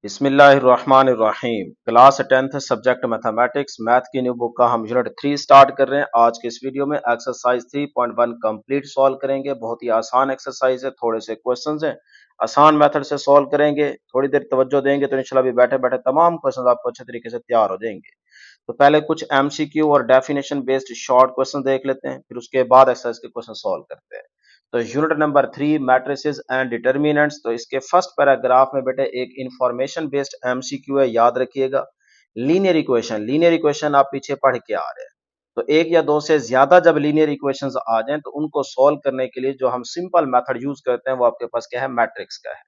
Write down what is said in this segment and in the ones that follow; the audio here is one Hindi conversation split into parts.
बिस्मिल्लाहिर्रहमानिर्रहीम। Class 10th subject mathematics math की न्यू बुक का हम यूनिट 3 स्टार्ट कर रहे हैं। आज के इस वीडियो में एक्सरसाइज 3.1 कंप्लीट सॉल्व करेंगे। बहुत ही आसान एक्सरसाइज है, थोड़े से क्वेश्चंस हैं, आसान मेथड से सॉल्व करेंगे। थोड़ी देर तवज्जो देंगे तो इंशाल्लाह भी बैठे बैठे तमाम क्वेश्चंस आपको अच्छे तरीके से तैयार हो जाएंगे। तो पहले कुछ एमसीक्यू और डेफिनेशन बेस्ड शॉर्ट क्वेश्चन देख लेते हैं, फिर उसके बाद एक्सरसाइज के क्वेश्चन सॉल्व करते हैं। तो unit number 3 matrices and determinants. तो इसके फर्स्ट पैराग्राफ में बेटे एक इंफॉर्मेशन बेस्ड एमसीक्यू है, याद रखिएगा। लीनियर इक्वेशन आप पीछे पढ़ के आ रहे हैं, तो एक या दो से ज्यादा जब लीनियर इक्वेशंस आ जाएं तो उनको सॉल्व करने के लिए जो हम सिंपल मेथड यूज करते हैं वो आपके पास क्या है, मैट्रिक्स का है।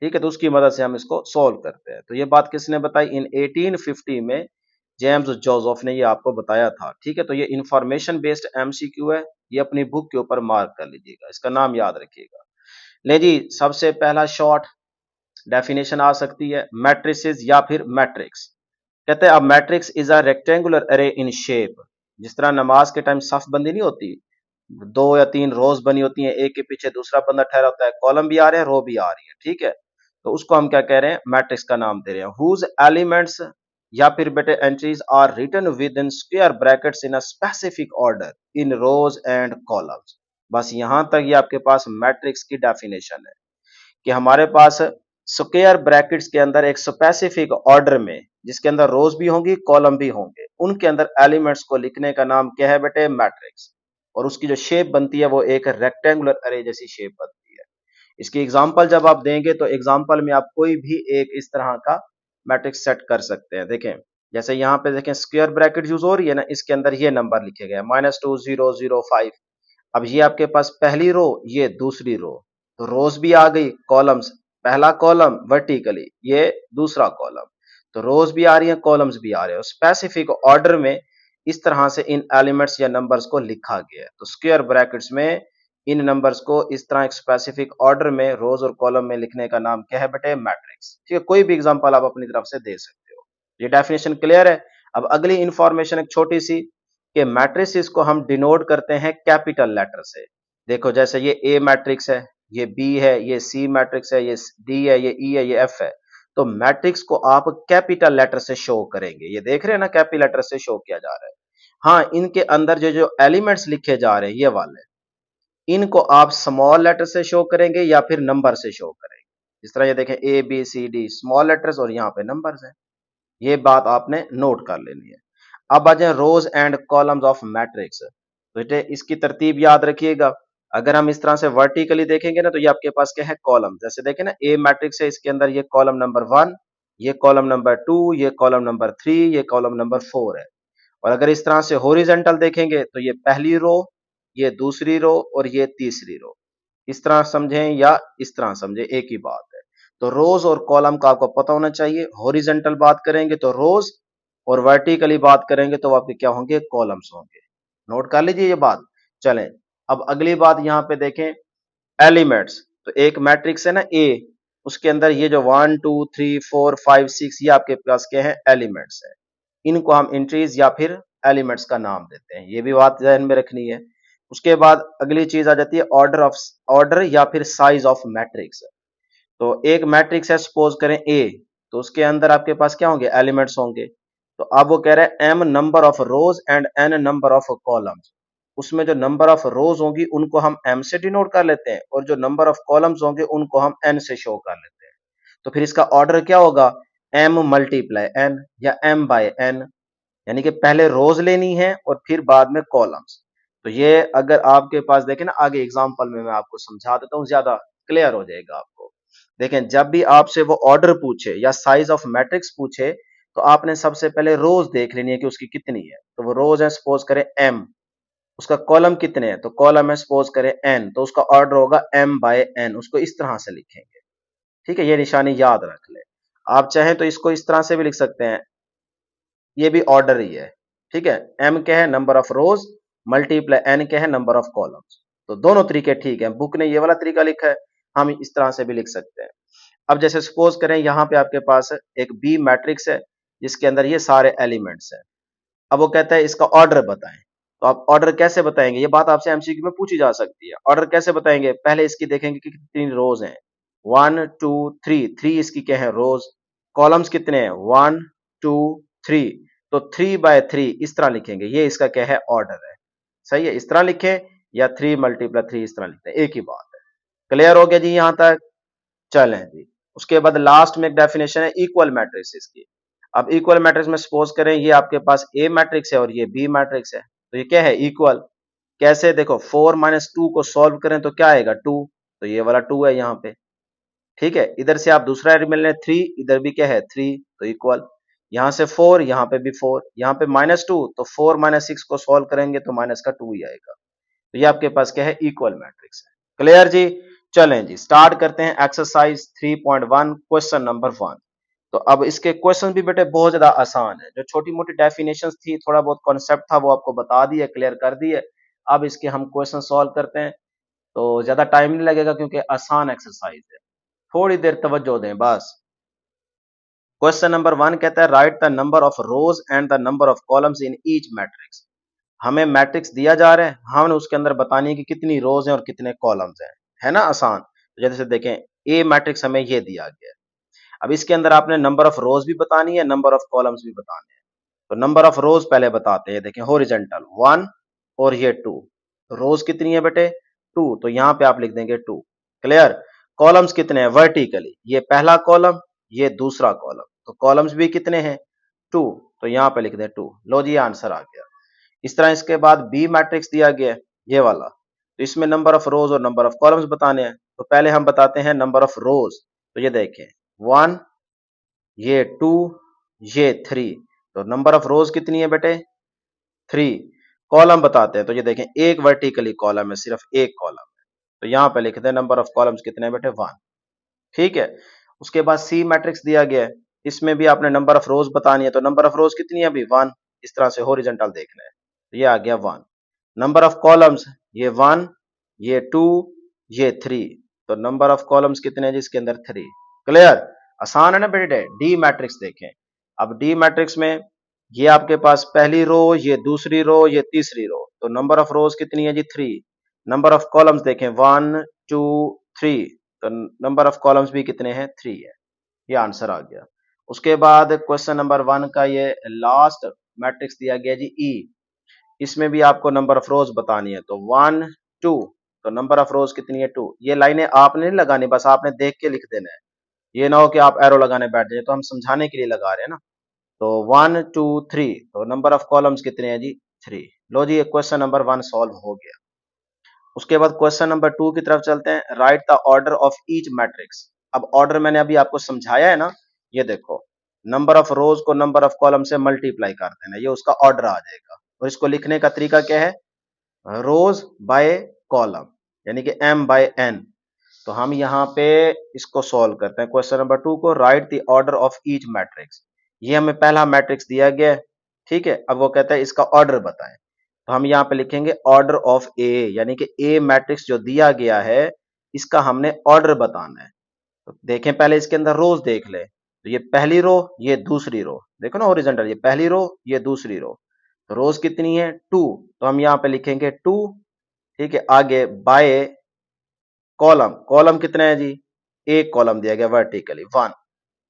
ठीक है, तो उसकी मदद से हम इसको सोल्व करते हैं। तो ये बात किसने बताई? इन 1850 में जेम्स जोसेफ ने ये आपको बताया था। ठीक है, तो ये इंफॉर्मेशन बेस्ड एमसीक्यू है, ये अपनी बुक के ऊपर मार्क कर लीजिएगा, इसका नाम याद रखिएगा। ले जी, सबसे पहला शॉर्ट डेफिनेशन आ सकती है, मैट्रिसेस या फिर मैट्रिक्स। कहते हैं अब मैट्रिक्स इज अ रेक्टेंगुलर अरे इन शेप। जिस तरह नमाज के टाइम सफ बंदी नहीं होती, दो या तीन रोज बनी होती हैं, एक के पीछे दूसरा बंदा ठहरा होता है, कॉलम भी आ रहे हैं, रो भी आ रही है। ठीक है, तो उसको हम क्या कह रहे हैं, मैट्रिक्स का नाम दे रहे हैं। हुज एलिमेंट्स या फिर बेटे entries are written within square brackets in a specific order in rows and columns. बस यहां तक ये आपके पास मैट्रिक्स की डेफिनेशन है कि हमारे पास स्क्वायर ब्रैकेट्स के अंदर एक स्पेसिफिक ऑर्डर में, जिसके अंदर रोज भी होंगी कॉलम भी होंगे, उनके अंदर एलिमेंट्स को लिखने का नाम क्या है बेटे, मैट्रिक्स। और उसकी जो शेप बनती है वो एक रेक्टेंगुलर अरे जैसी शेप बनती है। इसकी एग्जांपल जब आप देंगे तो एग्जांपल में आप कोई भी एक इस तरह का मैट्रिक्स सेट कर सकते हैं। देखें, जैसे यहाँ पे देखें स्क्वायर ब्रैकेट यूज हो रही है ना, इसके अंदर ये नंबर लिखे गए -2005। अब ये आपके पास पहली रो, ये दूसरी रो, तो रोज भी आ गई, कॉलम्स, पहला कॉलम वर्टिकली, ये दूसरा कॉलम, तो रोज भी आ रही है, कॉलम्स भी आ रहे हैं, स्पेसिफिक ऑर्डर में इस तरह से इन एलिमेंट्स या नंबर्स को लिखा गया है। तो स्क्वायर ब्रैकेट्स में इन नंबर्स को इस तरह एक स्पेसिफिक ऑर्डर में रोज और कॉलम में लिखने का नाम क्या है बेटे, मैट्रिक्स। ठीक है, कोई भी एग्जांपल आप अपनी तरफ से दे सकते हो। ये डेफिनेशन क्लियर है। अब अगली इंफॉर्मेशन एक छोटी सी, कि मैट्रिसेस को हम डिनोट करते हैं कैपिटल लेटर से। देखो, जैसे ये ए मैट्रिक्स है, ये बी है, ये सी मैट्रिक्स है, ये डी है, ये ई है, ये एफ है। तो मैट्रिक्स को आप कैपिटल लेटर से शो करेंगे। ये देख रहे हैं ना, कैपिटल लेटर से शो किया जा रहा है। हाँ, इनके अंदर जो जो एलिमेंट्स लिखे जा रहे हैं ये वाले, इनको आप स्मॉल लेटर से शो करेंगे या फिर नंबर से शो करेंगे। इस तरह ये देखें, A B C D small letters और यहाँ पे नंबर्स हैं। ये बात आपने नोट कर लेनी है। अब आ जाए रोज एंड कॉलम्स ऑफ मैट्रिक्स। बेटे इसकी तरतीब याद रखिएगा। अगर हम इस तरह से वर्टिकली देखेंगे ना, तो ये आपके पास क्या है, कॉलम। जैसे देखें ना, ए मैट्रिक्स है, इसके अंदर ये कॉलम नंबर 1, ये कॉलम नंबर 2, ये कॉलम नंबर 3, ये कॉलम नंबर 4 है। और अगर इस तरह से हॉरिजॉन्टल देखेंगे तो ये पहली रो, ये दूसरी रो और ये तीसरी रो। इस तरह समझें या इस तरह समझें, एक ही बात है। तो रोज और कॉलम का आपको पता होना चाहिए। हॉरिजॉन्टल बात करेंगे तो रोज, और वर्टिकली बात करेंगे तो आपके क्या होंगे, कॉलम्स होंगे। नोट कर लीजिए ये बात। चलें, अब अगली बात यहाँ पे देखें, एलिमेंट्स। तो एक मैट्रिक्स है ना ए, उसके अंदर ये जो 1 2 3 4 5 6 ये आपके पास क्या है, एलिमेंट्स है। इनको हम एंट्रीज या फिर एलिमेंट्स का नाम देते हैं, ये भी बात ध्यान में रखनी है। उसके बाद अगली चीज आ जाती है ऑर्डर या फिर साइज ऑफ मैट्रिक्स। तो एक मैट्रिक्स है, सपोज करें ए, तो उसके अंदर आपके पास क्या होंगे, एलिमेंट्स होंगे। तो अब वो कह रहे हैं M number of rows and N number of columns. उसमें जो नंबर ऑफ रोज होंगी उनको हम एम से डिनोट कर लेते हैं, और जो नंबर ऑफ कॉलम्स होंगे उनको हम एन से शो कर लेते हैं। तो फिर इसका ऑर्डर क्या होगा, एम मल्टीप्लाई एन या एम बाय एन, यानी कि पहले रोज लेनी है और फिर बाद में कॉलम्स। तो ये अगर आपके पास देखें ना, आगे एग्जांपल में मैं आपको समझा देता हूं, ज्यादा क्लियर हो जाएगा आपको। देखें, जब भी आपसे वो ऑर्डर पूछे या साइज ऑफ मैट्रिक्स पूछे, तो आपने सबसे पहले रोज देख लेनी है कि उसकी कितनी है। तो वो रोज है, सपोज करें एम, उसका कॉलम कितने हैं, तो कॉलम है सपोज करें एन, तो उसका ऑर्डर होगा एम बाय एन। उसको इस तरह से लिखेंगे। ठीक है, ये निशानी याद रख ले। आप चाहें तो इसको इस तरह से भी लिख सकते हैं, ये भी ऑर्डर ही है। ठीक है, एम क्या है, number of rows, multiply N क्या है, नंबर ऑफ कॉलम्स। तो दोनों तरीके ठीक है, बुक ने ये वाला तरीका लिखा है, हम इस तरह से भी लिख सकते हैं। अब जैसे सपोज करें यहाँ पे आपके पास एक बी मैट्रिक्स है, जिसके अंदर ये सारे एलिमेंट्स हैं। अब वो कहता है इसका ऑर्डर बताएं। तो आप ऑर्डर कैसे बताएंगे, ये बात आपसे एमसीक्यू में पूछी जा सकती है। ऑर्डर कैसे बताएंगे, पहले इसकी देखेंगे कि कितनी रोज हैं, 1 2 3, 3 इसकी क्या है, रोज। कॉलम्स कितने हैं, 1 2 3, तो 3/3 इस तरह लिखेंगे, ये इसका क्या है, ऑर्डर है। सही है, इस तरह लिखे या 3 × 3 इस तरह लिखते हैं, एक ही बात है। क्लियर हो गया जी यहां तक। चलें जी, उसके बाद लास्ट में एक डेफिनेशन है इक्वल मैट्रिक्स की। अब इक्वल मैट्रिक्स में सपोज करें ये आपके पास ए मैट्रिक्स है और ये बी मैट्रिक्स है, तो ये क्या है, इक्वल। कैसे, देखो 4 - 2 को सॉल्व करें तो क्या आएगा, 2, तो ये वाला 2 है यहाँ पे। ठीक है, इधर से आप दूसरा एलिमेंट लें 3, इधर भी क्या है 3, तो इक्वल। यहाँ से 4, यहाँ पे भी 4, यहाँ पे -2, तो 4 - 6 को सॉल्व करेंगे तो माइनस का 2 ही आएगा। तो ये आपके पास क्या है, इक्वल मैट्रिक्स है। क्लियर जी। चलें जी, स्टार्ट करते हैं एक्सरसाइज 3.1 क्वेश्चन नंबर 1। तो अब इसके क्वेश्चन भी बेटे बहुत ज्यादा आसान है, जो छोटी मोटी डेफिनेशंस थी, थोड़ा बहुत कॉन्सेप्ट था, वो आपको बता दिए, क्लियर कर दिए। अब इसके हम क्वेश्चन सॉल्व करते हैं, तो ज्यादा टाइम नहीं लगेगा क्योंकि आसान एक्सरसाइज है, थोड़ी देर तवज्जो दें बस। क्वेश्चन नंबर 1 कहता है right the number of rows and the number of columns in each matrix. हमें मैट्रिक्स दिया जा रहा है, हमने उसके अंदर बतानी है कि कितनी रोज हैं और कितने कॉलम्स हैं। है ना आसान। तो जैसे देखें, ए मैट्रिक्स हमें ये दिया गया है। अब इसके अंदर आपने नंबर ऑफ रोज भी बतानी है, नंबर ऑफ कॉलम्स भी बताने हैं। तो नंबर ऑफ रोज पहले बताते हैं, देखें हॉरिजॉन्टल 1 और ये 2। रोज कितनी है बेटे, 2, तो यहां पे आप लिख देंगे 2। क्लियर। कॉलम्स कितने हैं वर्टिकली, ये पहला कॉलम, ये दूसरा कॉलम, तो कॉलम्स भी कितने हैं 2, तो यहां पे लिख दें 2। लो जी आंसर आ गया। इस तरह इसके बाद बी मैट्रिक्स दिया गया है, ये वाला, तो इसमें नंबर ऑफ रोज और नंबर ऑफ कॉलम्स बताने हैं। तो पहले हम बताते हैं नंबर ऑफ रोज। तो ये देखें 1, ये 2, ये 3, तो नंबर ऑफ रोज कितनी है बेटे 3। कॉलम बताते हैं, तो ये देखें एक वर्टिकली कॉलम है, सिर्फ एक कॉलम है, तो यहां पे लिखते हैं नंबर ऑफ कॉलम्स कितने हैं बेटे 1। ठीक है। उसके बाद सी मैट्रिक्स दिया गया है, इसमें भी आपने नंबर ऑफ रोज बतानी है, तो नंबर ऑफ रोज कितनी है अभी 1, इस तरह से हॉरिजॉन्टल देखना है, तो ये आ गया 1। नंबर ऑफ कॉलम्स, ये 1, ये 2, ये 3, तो नंबर ऑफ कॉलम्स कितने हैं जिसके अंदर 3। क्लियर। आसान है ना बेटे। डी मैट्रिक्स देखें। अब डी मैट्रिक्स में ये आपके पास पहली रो, ये दूसरी रो, ये तीसरी रो, तो नंबर ऑफ रोज कितनी है जी 3। नंबर ऑफ कॉलम्स देखें 1 2 3, तो नंबर ऑफ कॉलम्स भी कितने हैं 3 है। ये आंसर आ गया। उसके बाद क्वेश्चन नंबर 1 का ये लास्ट मैट्रिक्स दिया गया जी ई। इसमें भी आपको नंबर ऑफ रोज बतानी है, तो 1 2, तो नंबर ऑफ रोज कितनी है 2। ये लाइनें आपने नहीं लगानी, बस आपने देख के लिख देना है, ये ना हो कि आप एरो लगाने बैठ जाए, तो हम समझाने के लिए लगा रहे हैं ना। तो 1 2 3, तो नंबर ऑफ कॉलम्स कितने हैं जी 3। लो जी, ये क्वेश्चन नंबर 1 सॉल्व हो गया। उसके बाद क्वेश्चन नंबर 2 की तरफ चलते हैं, right the order of each matrix. अब ऑर्डर मैंने अभी आपको समझाया है ना, ये देखो नंबर ऑफ रोज को नंबर ऑफ कॉलम से मल्टीप्लाई कर देना, ये उसका ऑर्डर आ जाएगा। और इसको लिखने का तरीका क्या है, रोज बाय कॉलम, यानी कि m/n। तो हम यहाँ पे इसको सॉल्व करते हैं क्वेश्चन नंबर 2 को, right the order of each matrix. ये हमें पहला मैट्रिक्स दिया गया है। ठीक है, अब वो कहता है इसका ऑर्डर बताएं, तो हम यहाँ पे लिखेंगे ऑर्डर ऑफ ए, यानी कि ए मैट्रिक्स जो दिया गया है इसका हमने ऑर्डर बताना है। तो देखें पहले इसके अंदर रोज देख ले, तो ये पहली रो, ये दूसरी रो, देखो ना हॉरिजॉन्टल, ये पहली रो, ये दूसरी रो, तो रोज कितनी है 2, तो हम यहाँ पे लिखेंगे 2। ठीक है, आगे बाय कॉलम, कॉलम कितने हैं जी, एक कॉलम दिया गया वर्टिकली 1,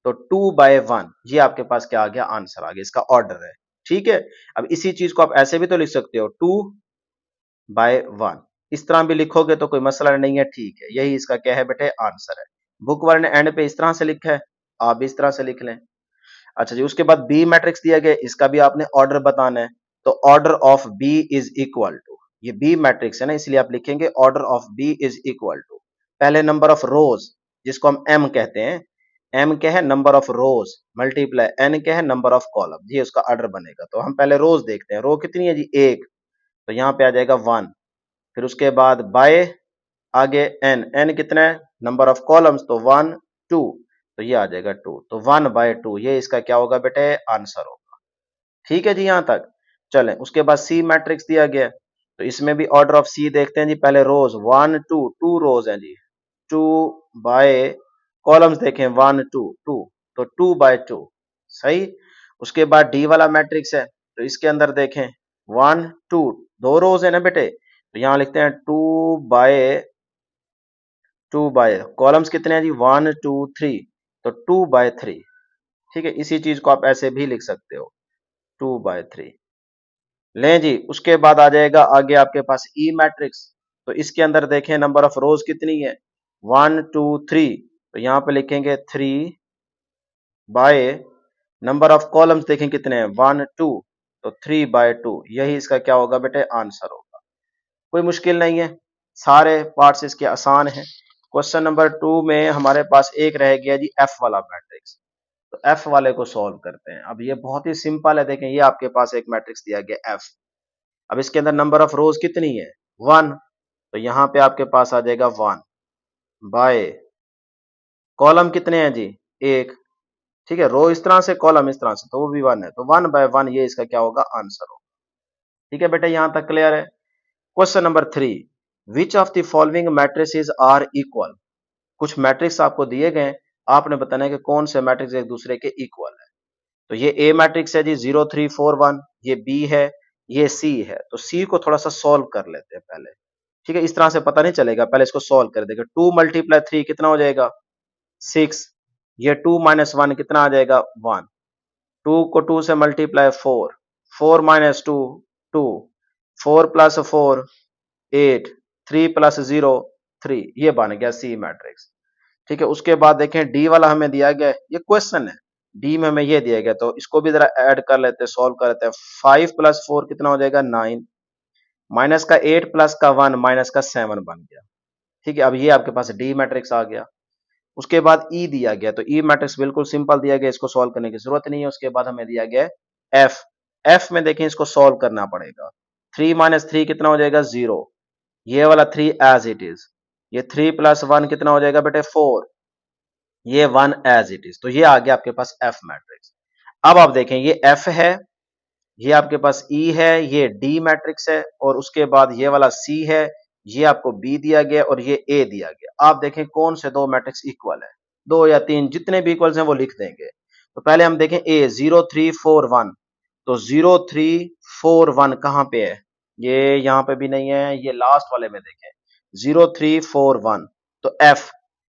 तो 2/1, ये आपके पास क्या आ गया, आंसर आ गया, इसका ऑर्डर है। ठीक है। अब इसी चीज को आप ऐसे भी तो लिख सकते हो 2/1, इस तरह भी लिखोगे तो कोई मसला नहीं है। ठीक है, यही इसका क्या है बेटे, आंसर है। बुक वाले ने एंड पे इस तरह से लिखा है, आप भी इस तरह से लिख लें। अच्छा जी, उसके बाद बी मैट्रिक्स दिया गया, इसका भी आपने ऑर्डर बताना है, तो order of B is equal to, ये बी मैट्रिक्स है ना, इसलिए आप लिखेंगे order of B is equal to, पहले नंबर ऑफ रोज जिसको हम एम कहते हैं, एम क्या है number of rows, multiply N क्या है नंबर ऑफ कॉलम, ये उसका ऑर्डर बनेगा। तो हम पहले रोज देखते हैं, रो कितनी है जी 1, तो यहाँ पे आ जाएगा 1। फिर उसके बाद बाय, आगे एन, एन कितना है नंबर ऑफ कॉलम्स, तो 1 2, तो ये आ जाएगा 2, तो 1/2, ये इसका क्या होगा बेटे, आंसर होगा। ठीक है जी यहां तक। चलें, उसके बाद सी मैट्रिक्स दिया गया है, तो इसमें भी ऑर्डर ऑफ सी देखते हैं जी, पहले रोज 1 2, 2 रोज हैं जी, 2 बाय कॉलम्स देखें 1 2 2, तो 2/2, सही। उसके बाद डी वाला मैट्रिक्स है, तो इसके अंदर देखें 1 2, दो रोज है ना बेटे, तो यहां लिखते हैं 2/2, कॉलम्स कितने हैं जी 1 2 3, तो 2/3, ठीक है, इसी चीज को आप ऐसे भी लिख सकते हो 2/3। लें जी, उसके बाद आ जाएगा आगे आपके पास ई मैट्रिक्स। तो इसके अंदर देखें नंबर ऑफ रोज कितनी है, 1 2 3। तो यहाँ पे लिखेंगे 3 बाय नंबर ऑफ कॉलम्स देखें कितने हैं, 1 2। तो 3/2 यही इसका क्या होगा बेटे, आंसर होगा। कोई मुश्किल नहीं है, सारे पार्ट्स इसके आसान हैं। क्वेश्चन नंबर 2 में हमारे पास एक रह गया जी एफ वाला मैट्रिक्स। तो एफ वाले को सॉल्व करते हैं। अब ये बहुत ही सिंपल है, देखें ये आपके पास एक मैट्रिक्स दिया गया एफ। अब इसके अंदर नंबर ऑफ रोज कितनी है, 1। तो यहाँ पे आपके पास आ जाएगा 1 बाय कॉलम कितने हैं जी, एक। ठीक है, रो इस तरह से, कॉलम इस तरह से, तो वो भी 1 है। तो 1/1 ये इसका क्या होगा, आंसर होगा। ठीक है बेटा, यहां तक क्लियर है। Question number 3, which of the following matrices are equal. कुछ मैट्रिक्स आपको दिए गए, आपने बताना है कि कौन से मैट्रिक्स एक दूसरे के इक्वल है। तो ये ए मैट्रिक्स है जी 0 3 4 1, ये बी है, ये सी है। तो सी को थोड़ा सा सॉल्व कर लेते हैं पहले। ठीक है, इस तरह से पता नहीं चलेगा, पहले इसको सॉल्व कर देंगे। 2 × 3 कितना हो जाएगा, 6। ये 2 - 1 कितना आ जाएगा, 1। 2 को 2 से मल्टीप्लाई 4, 4 - 2 2, 4 + 4 8, 3 + 0 3। ये बन गया सी मैट्रिक्स। ठीक है, उसके बाद देखें डी वाला हमें दिया गया है, ये क्वेश्चन है। डी में हमें ये दिया गया, तो इसको भी जरा ऐड कर लेते हैं, सॉल्व कर लेते हैं। 5 + 4 कितना हो जाएगा, 9। माइनस का 8 प्लस का 1 माइनस का 7 बन गया। ठीक है, अब ये आपके पास डी मैट्रिक्स आ गया। उसके बाद ई दिया गया, तो ई मैट्रिक्स बिल्कुल सिंपल दिया गया, इसको सॉल्व करने की जरूरत नहीं है। उसके बाद हमें दिया गया एफ। एफ में देखें इसको सॉल्व करना पड़ेगा। 3 - 3 कितना हो जाएगा, 0। ये वाला 3 एज इट इज। ये 3 + 1 कितना हो जाएगा बेटे, 4। ये 1 एज इट इज। तो ये आ गया आपके पास एफ मैट्रिक्स। अब आप देखें ये एफ है, ये आपके पास ई है, ये डी मैट्रिक्स है, और उसके बाद ये वाला सी है, ये आपको बी दिया गया और ये ए दिया गया। आप देखें कौन से दो मैट्रिक्स इक्वल है, दो या तीन, जितने भी इक्वल्स हैं वो लिख देंगे। तो पहले हम देखें ए 0 3 4 1। तो 0 3 4 1 कहां पे है, ये यहां पे भी नहीं है, ये लास्ट वाले में देखें 0 3 4 1। तो एफ,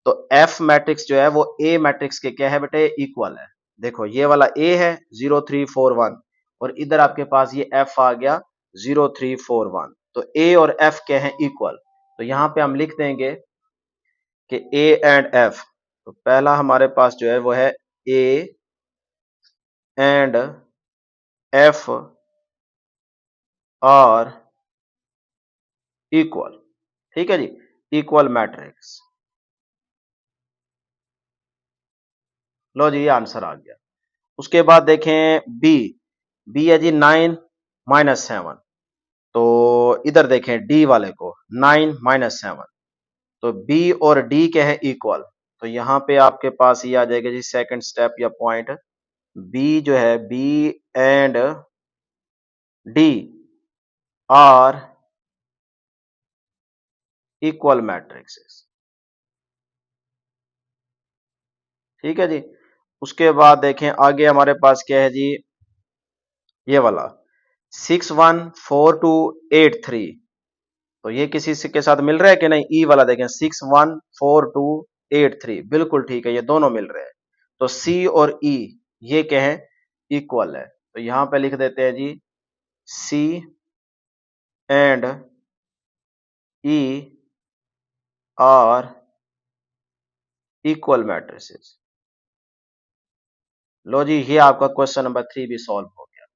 तो एफ मैट्रिक्स जो है वो ए मैट्रिक्स के क्या है बेटे, इक्वल है। देखो ये वाला ए है 0 3 4 1, और इधर आपके पास ये एफ आ गया 0 3 4 1। तो ए और एफ क्या है, इक्वल। तो यहां पे हम लिख देंगे कि ए एंड एफ। तो पहला हमारे पास जो है वो है A and F R equal. ठीक है जी, इक्वल मैट्रिक्स। लो जी, ये आंसर आ गया। उसके बाद देखें बी। बी है जी 9 - 7। तो इधर देखें डी वाले को, 9 - 7। तो बी और डी क्या है, इक्वल। तो यहां पे आपके पास ये आ जाएगा जी सेकंड स्टेप या पॉइंट। बी जो है, B and D are equal matrices. ठीक है जी। उसके बाद देखें आगे हमारे पास क्या है जी, ये वाला 6 1 4 2 8 3। तो ये किसी से के साथ मिल रहा है कि नहीं, ई वाला देखें 6 1 4 2 8 3, बिल्कुल ठीक है, ये दोनों मिल रहे हैं। तो सी और ई ये क्या है, इक्वल है। तो यहां पे लिख देते हैं जी C and E are equal matrices. लो जी, ये आपका क्वेश्चन नंबर 3 भी सॉल्व हो गया।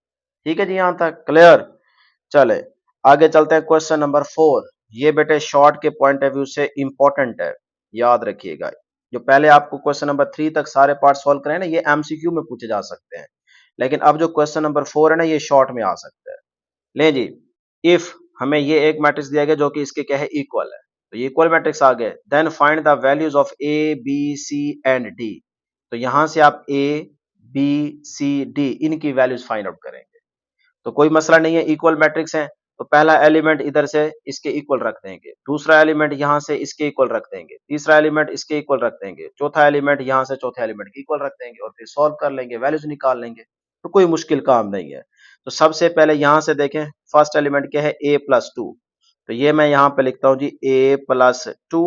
ठीक है जी, यहां तक क्लियर। चले आगे चलते हैं, क्वेश्चन नंबर 4। ये बेटे शॉर्ट के पॉइंट ऑफ व्यू से इंपॉर्टेंट है, याद रखिएगा। जो पहले आपको क्वेश्चन नंबर 3 तक सारे पार्ट सॉल्व करें ना, ये एमसीक्यू में पूछे जा सकते हैं। लेकिन अब जो क्वेश्चन नंबर 4 है ना, ये शॉर्ट में आ सकता है। ले जी, इफ हमें ये एक मैट्रिक्स दिया गया जो कि इसके क्या है, इक्वल है। तो ये इक्वल मैट्रिक्स आ गए, then find the values of A B C and D. तो यहां से आप ए बी सी डी इनकी वैल्यूज फाइंड आउट करेंगे। तो कोई मसला नहीं है, इक्वल मैट्रिक्स है। तो पहला एलिमेंट इधर से इसके इक्वल रख देंगे, दूसरा एलिमेंट यहां से इसके इक्वल रख देंगे, तीसरा एलिमेंट इसके इक्वल रख देंगे, चौथा एलिमेंट यहां से चौथे एलिमेंट के इक्वल रख देंगे, और फिर सॉल्व कर लेंगे, वैल्यूज निकाल लेंगे। तो कोई मुश्किल काम नहीं है। तो सबसे पहले यहां से देखें, फर्स्ट एलिमेंट क्या है, a + 2। तो ये मैं यहां पे लिखता हूं जी a + 2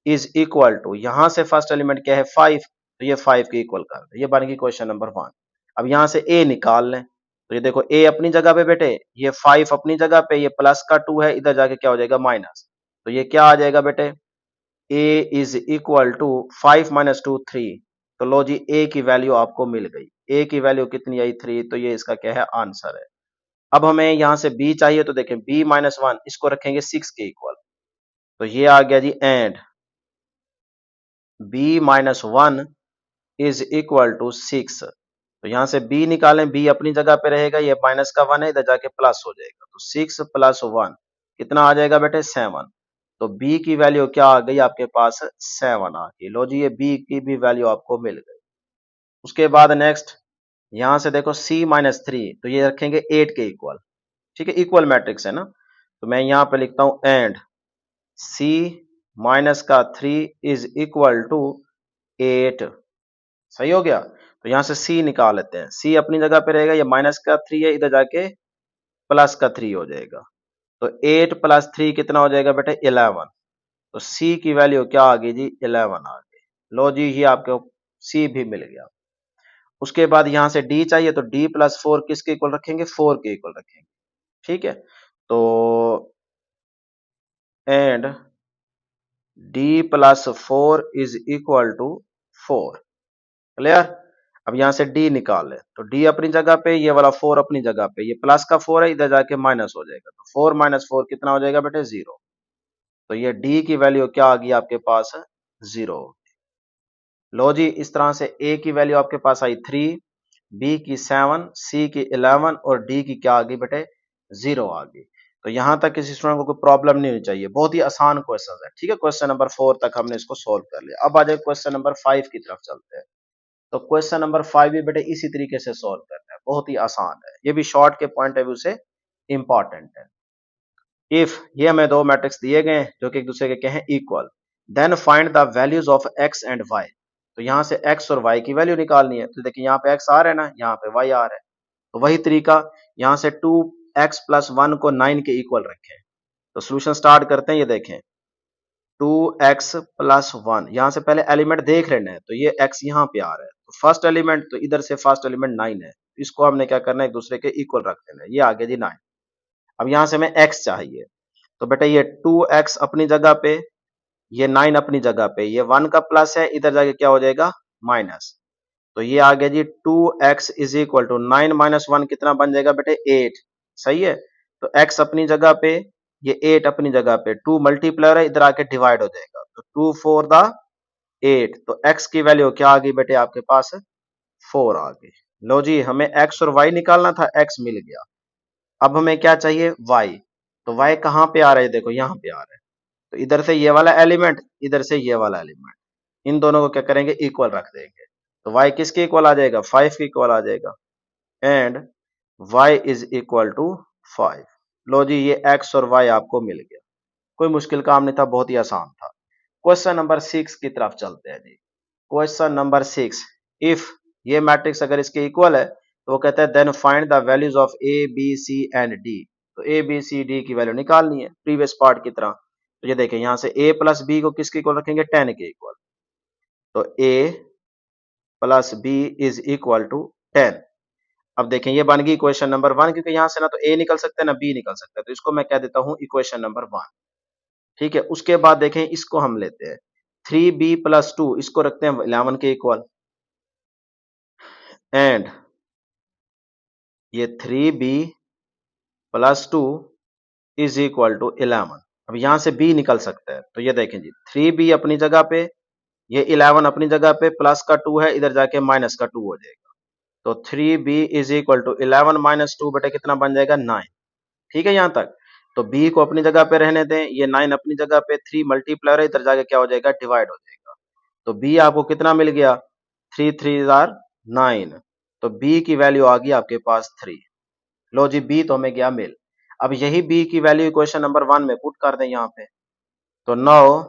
इज इक्वल टू, यहां से फर्स्ट एलिमेंट क्या है, 5। तो ये 5 के इक्वल कर दे। ये बन गई क्वेश्चन नंबर 1। अब यहाँ से ए निकाल लें, तो ये देखो ए अपनी जगह पे बेटे, ये 5 अपनी जगह पे, ये प्लस का 2 है, इधर जाके क्या हो जाएगा माइनस। तो ये क्या आ जाएगा बेटे, ए इज इक्वल टू 5 माइनस 2 3। तो लो जी ए की वैल्यू आपको मिल गई। ए की वैल्यू कितनी आई 3, तो ये इसका क्या है आंसर है। अब हमें यहाँ से बी चाहिए, तो देखें बी माइनस 1 इसको रखेंगे 6 के इक्वल, तो ये आ गया जी and B minus 1 is equal to 6। तो यहां से b निकालें, b अपनी जगह पे रहेगा, ये माइनस का 1 है, इधर जाके प्लस हो जाएगा, तो 6 प्लस 1 कितना आ जाएगा बेटे 7। तो b की वैल्यू क्या आ गई आपके पास 7 आ गई। लो जी ये b की भी वैल्यू आपको मिल गई। उसके बाद नेक्स्ट यहां से देखो c माइनस 3, तो ये रखेंगे 8 के इक्वल, ठीक है, इक्वल मैट्रिक्स है ना। तो मैं यहाँ पे लिखता हूं एंड c माइनस का 3 इज इक्वल टू 8। सही हो गया। तो यहां से c निकाल लेते हैं, c अपनी जगह पे रहेगा, ये माइनस का 3 है, इधर जाके प्लस का 3 हो जाएगा। तो 8 प्लस 3 कितना हो जाएगा बेटे 11। तो c की वैल्यू क्या आ गई जी 11 आ गई। लो जी ये आपको c भी मिल गया। उसके बाद यहां से d चाहिए, तो d प्लस 4 किसके इक्वल रखेंगे 4 के इक्वल रखेंगे, ठीक है। तो and d plus 4 is equal to 4। Clear. अब यहां से d निकाल ले, तो d अपनी जगह पे, ये वाला 4 अपनी जगह पे, ये प्लस का 4 है, इधर जाके माइनस हो जाएगा, तो 4 माइनस 4 कितना हो जाएगा बेटे 0। तो ये d की वैल्यू क्या आ गई आपके पास 0। लो जी इस तरह से a की वैल्यू आपके पास आई 3, b की 7, c की 11 और d की क्या आ गई बेटे 0 आ गई। तो यहां तक किसी स्टूडेंट को कोई प्रॉब्लम नहीं होनी चाहिए, बहुत ही आसान क्वेश्चन है, ठीक है। क्वेश्चन नंबर 4 तक हमने इसको सोल्व कर लिया। अब आ जाए क्वेश्चन नंबर 5 की तरफ चलते हैं। तो क्वेश्चन नंबर 5 भी बेटे इसी तरीके से सॉल्व करना है, बहुत ही आसान है, ये भी शॉर्ट के पॉइंट ऑफ व्यू से इंपॉर्टेंट है। इफ ये हमें दो मैट्रिक्स दिए गए हैं जो कि एक दूसरे के क्या हैं equal, then find the values of x and y। तो यहां से x और y की वैल्यू निकालनी है। तो देखिए यहाँ पे x आ रहा है ना, यहाँ पे y आ रहा है, तो वही तरीका, यहाँ से 2x प्लस 1 को 9 के इक्वल रखें। तो सोल्यूशन स्टार्ट करते हैं। ये देखें 2x प्लस 1, यहां से पहले एलिमेंट देख लेना है, तो ये x यहाँ पे आ रहा है, तो फर्स्ट एलिमेंट, तो इधर से फर्स्ट एलिमेंट 9 है, इसको हमने क्या करना है एक दूसरे के इक्वल रख देना है। ये आ गया जी 9। अब यहां से हमें x चाहिए, तो बेटा ये 2x अपनी जगह पे, ये 9 अपनी जगह पे, ये 1 का प्लस है, इधर जाके क्या हो जाएगा माइनस। तो ये आ गया जी 2x is equal to 9 minus 1 कितना बन जाएगा बेटे 8। सही है। तो x अपनी जगह पे, ये 8 अपनी जगह पे, 2 मल्टीप्लायर है, इधर आके डिवाइड हो जाएगा, तो 2 4 द 8। तो x की वैल्यू क्या आ गई बेटे आपके पास 4 आ गई। लो जी हमें x और y निकालना था, x मिल गया। अब हमें क्या चाहिए y। तो y कहाँ पे आ रहा है, देखो यहाँ पे आ रहा है, तो इधर से ये वाला एलिमेंट, इधर से ये वाला एलिमेंट, इन दोनों को क्या करेंगे इक्वल रख देंगे। तो y किसके इक्वल आ जाएगा 5 के इक्वल आ जाएगा and y is equal to 5। लो जी ये x और y आपको मिल गया, कोई मुश्किल काम नहीं था, बहुत ही आसान था। क्वेश्चन नंबर 6 की तरफ चलते हैं जी। क्वेश्चन नंबर 6, इफ ये मैट्रिक्स अगर इसके इक्वल है, तो वो कहता है then find the values of a b c and d। तो a b c d की वैल्यू निकालनी है प्रीवियस पार्ट की तरह। तो ये देखें यहाँ से a प्लस b को किसके इक्वल रखेंगे 10 के इक्वल। तो a plus b is equal to 10। अब देखें ये बन गई इक्वेशन नंबर 1, क्योंकि यहाँ से ना तो a निकल सकता है ना b निकल सकता है, तो इसको मैं कह देता हूँ इक्वेशन नंबर 1, ठीक है। उसके बाद देखें इसको हम लेते हैं 3b प्लस 2, इसको रखते हैं 11 के इक्वल एंड ये 3b plus 2 is equal to 11। अब यहां से b निकल सकता है, तो ये देखें जी 3b अपनी जगह पे, ये 11 अपनी जगह पे, प्लस का 2 है, इधर जाके माइनस का 2 हो जाएगा। तो 3b is equal to 11 minus 2 बेटा कितना बन जाएगा 9। ठीक है यहाँ तक। तो b को अपनी जगह पे रहने दें, ये 9 अपनी जगह पे, 3 मल्टीप्लायर है, इधर जाके क्या हो जाएगा डिवाइड हो जाएगा। तो b आपको कितना मिल गया 3 3 आर 9। तो b की वैल्यू आ गई आपके पास 3। लो जी b तो हमें गया मिल। अब यही b की वैल्यू इक्वेशन नंबर 1 में पुट कर दें यहाँ पे। तो now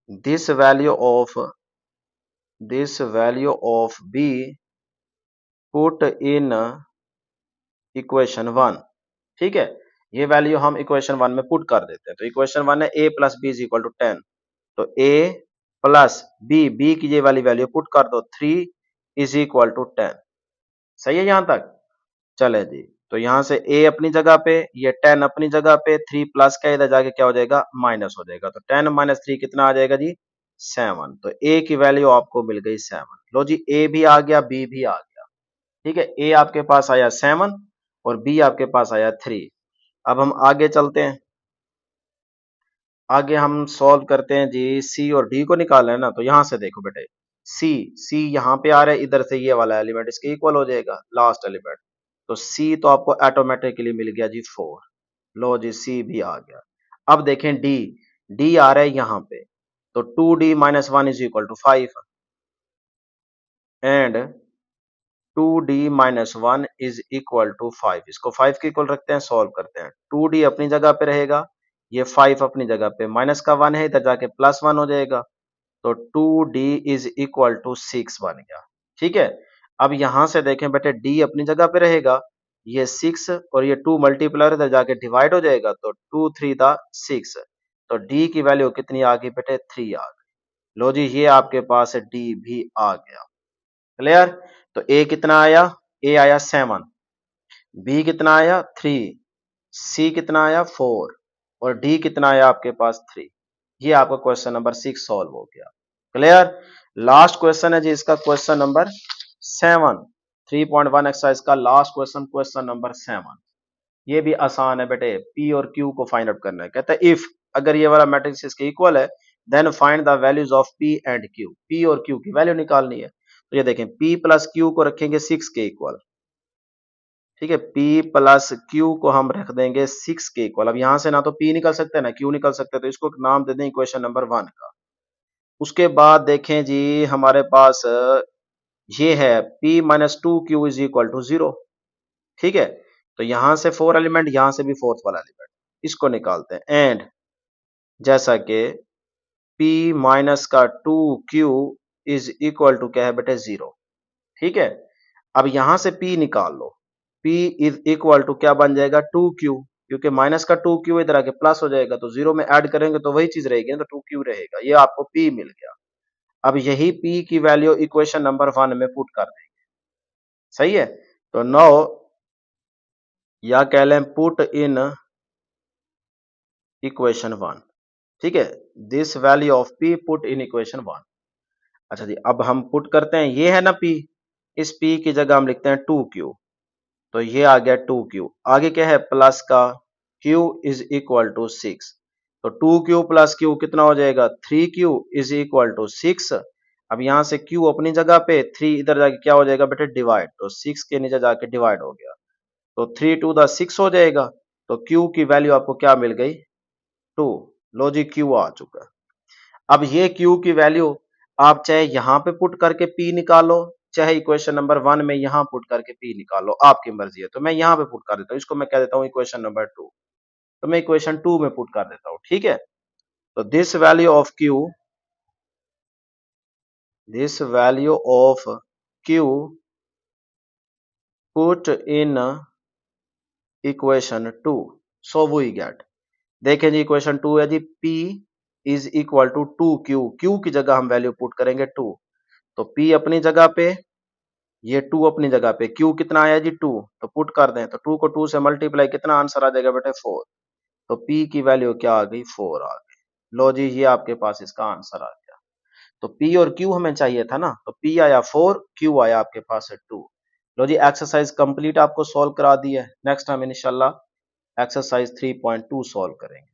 this value of b put in equation 1, ठीक है। ये वैल्यू हम इक्वेशन 1 में पुट कर देते हैं। तो इक्वेशन 1 है a plus B is equal to 10। तो a प्लस बी की ये वाली वैल्यू पुट कर दो 3 इज इक्वल टू 10। सही है यहां तक? चले जी, तो यहां से a अपनी जगह पे, ये 10 अपनी जगह पे, 3 प्लस का इधर जाके क्या हो जाएगा, माइनस हो जाएगा। तो 10 माइनस 3 कितना आ जाएगा जी, 7। तो a की वैल्यू आपको मिल गई 7। लो जी, a भी आ गया, b भी आ गया। ठीक है, a आपके पास आया 7 और b आपके पास आया 3। अब हम आगे चलते हैं, आगे हम सॉल्व करते हैं जी। सी और डी को निकालना है ना, तो यहां से देखो बेटे, सी सी यहाँ पे आ रहा है, इधर से ये वाला एलिमेंट इसके इक्वल हो जाएगा, लास्ट एलिमेंट। तो सी तो आपको ऑटोमेटिकली मिल गया जी 4। लो जी, सी भी आ गया। अब देखें डी, डी आ रहा है यहाँ पे, तो 2d minus 1 is equal to 5 and 2d minus 1 is equal to 5। इसको 5 के इक्वल रखते हैं, सॉल्व करते हैं। 2d अपनी जगह पे रहेगा, ये 5 अपनी जगह पे, माइनस का 1 है, इधर जाके प्लस 1 हो जाएगा। तो 2d इज इक्वल टू 6 बन गया। ठीक है, अब यहां से देखें बेटे, d अपनी जगह पे रहेगा, ये 6 और ये 2 मल्टीप्लाई इधर जाके डिवाइड हो जाएगा, तो 2 3 था 6। तो d की वैल्यू कितनी आ गई बेटे, 3 आ गई। लो जी, ये आपके पास d भी आ गया। क्लियर? तो a कितना आया, a आया 7, b कितना आया 3, c कितना आया 4 और d कितना आया आपके पास 3। ये आपका क्वेश्चन नंबर 6 सॉल्व हो गया। क्लियर? लास्ट क्वेश्चन है जी इसका, क्वेश्चन नंबर 7, 3.1 एक्सरसाइज का लास्ट क्वेश्चन, क्वेश्चन नंबर 7। ये भी आसान है बेटे, P और Q को फाइंड आउट करना है। कहता है इफ, अगर ये वाला मैट्रिक्स इसके इक्वल है, then find the values of P and Q। P और Q की वैल्यू निकालनी है। तो ये देखें, P प्लस Q को रखेंगे 6 के इक्वल। ठीक है, P प्लस Q को हम रख देंगे 6 के इक्वल। अब यहां से ना तो P निकल सकता है ना Q निकल सकता है, तो इसको नाम दे दें इक्वेशन नंबर 1 का। उसके बाद देखें जी, हमारे पास ये है P minus 2Q is equal to 0। ठीक है, तो यहां से 4 एलिमेंट, यहां से भी फोर्थ वाला एलिमेंट, इसको निकालते हैं। एंड जैसा कि P माइनस का 2Q इज इक्वल टू क्या है बेटे, 0। ठीक है, अब यहां से P निकाल लो, P इज इक्वल टू क्या बन जाएगा, 2Q, क्योंकि माइनस का 2Q इधर आके प्लस हो जाएगा, तो 0 में ऐड करेंगे तो वही चीज रहेगी, तो 2Q रहेगा। ये आपको P मिल गया। अब यही P की वैल्यू इक्वेशन नंबर 1 में पुट कर देंगे। सही है, तो नाउ या कह लें पुट इन इक्वेशन 1। ठीक है, this value of P put in equation 1। अच्छा जी, अब हम पुट करते हैं, ये है ना P, इस P की जगह हम लिखते हैं 2Q। तो ये आ गया 2Q, आगे क्या है प्लस का Q इज इक्वल टू 6। तो 2Q प्लस Q कितना हो जाएगा, 3Q इज इक्वल टू 6। अब यहां से Q अपनी जगह पे, 3 इधर जाके क्या हो जाएगा बेटे, डिवाइड। तो 6 के नीचे जाके डिवाइड हो गया, तो 3 टू द 6 हो जाएगा। तो Q की वैल्यू आपको क्या मिल गई, 2। लो जी, Q आ चुका है। अब ये Q की वैल्यू आप चाहे यहां पे पुट करके P निकालो, चाहे इक्वेशन नंबर 1 में यहां पुट करके P निकालो, आपकी मर्जी है। तो मैं यहां पे पुट कर देता हूं, इसको मैं कह देता हूं इक्वेशन नंबर 2। तो मैं इक्वेशन 2 में पुट कर देता हूं। ठीक है, तो this value of Q, this value of Q put in equation 2, so we get. देखें जी, इक्वेशन 2 है जी, P is equal to 2Q, Q की जगह हम वैल्यू पुट करेंगे 2। तो P अपनी जगह पे, ये 2 अपनी जगह पे, Q कितना आया जी 2, तो पुट कर दें, तो 2 को 2 से मल्टीप्लाई, कितना आंसर आ जाएगा बेटे, 4। तो P की वैल्यू क्या आ गई, 4 आ गई। लो जी, ये आपके पास इसका आंसर आ गया। तो P और Q हमें चाहिए था ना, तो P आया 4, Q आया आपके पास है 2। लो जी, एक्सरसाइज कंप्लीट आपको सॉल्व करा दी है। नेक्स्ट हम इंशाल्लाह एक्सरसाइज 3.2 सॉल्व करेंगे।